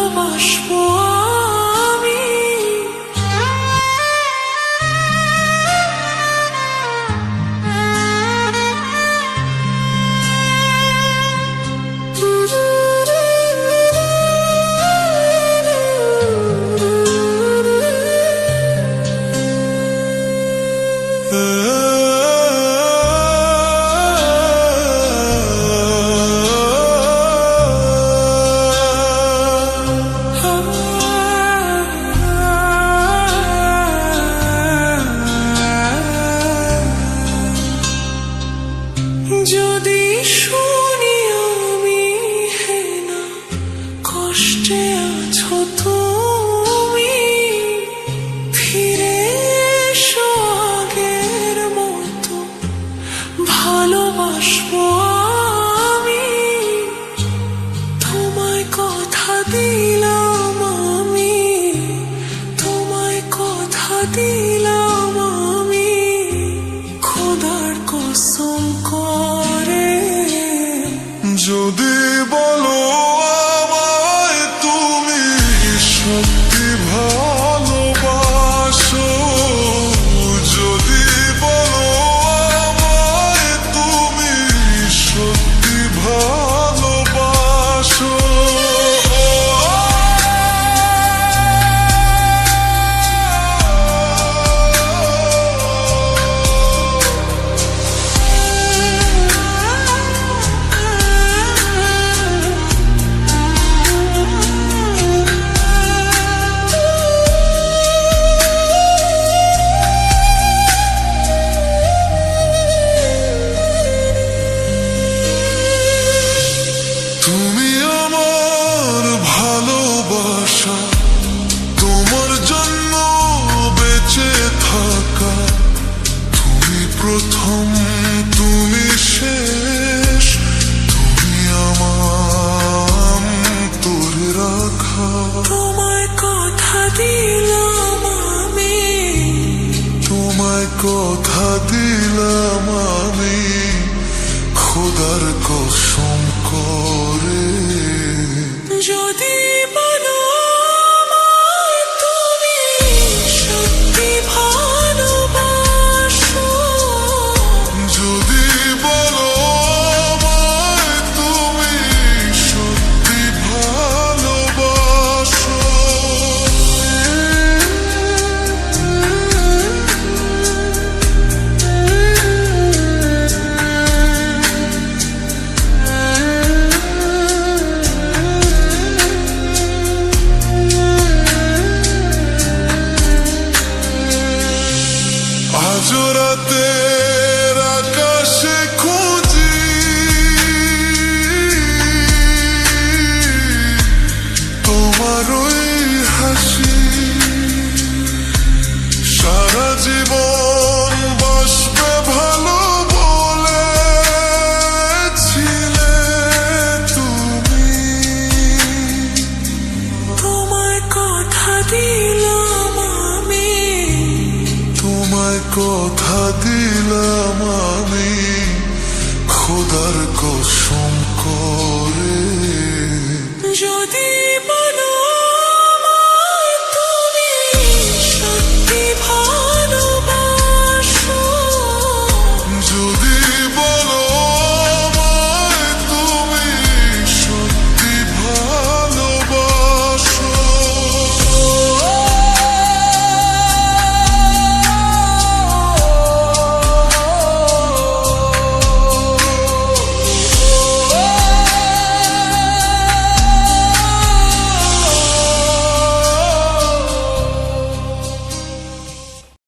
ভালোবাসবো আমি। যদি শুনি আমি হেনা কষ্টে আছো তুমি, ফিরে এসো আগের মতো ভালোবাসবো আমি। তোমায় কথা দিলাম আমি, তোমায় কথা দিলাম আমি, খোদার কসম করে। যদি বলো আমায় তুমি সত্যি ভালোবাসো, যদি বলো আমায় তুমি সত্যি ভালোবাসো, তুমি আমার ভালোবাসা, তোমার জন্য বেঁচে থাকা, তুমি প্রথম তুমি শেষ, তুমি আমার তোরে রাখা। তোমায় কথা দিলাম আমি, তোমায় কথা দিলাম আমি, খোদার কসম করে। যদি বলো আমায় তুমি সত্যি ভালোবাসো, যদি বলো আমায় তুমি সত্যি ভালোবাসো, আজ রাতের আকাশে খুঁজি তোমার ওই হাসি, সারা জীবন বাসবে ভালো বলেছিলে তুমি। তোমায় কথা দিলাম আমি, তোমায় কথা দিলাম আমি, খোদার কসম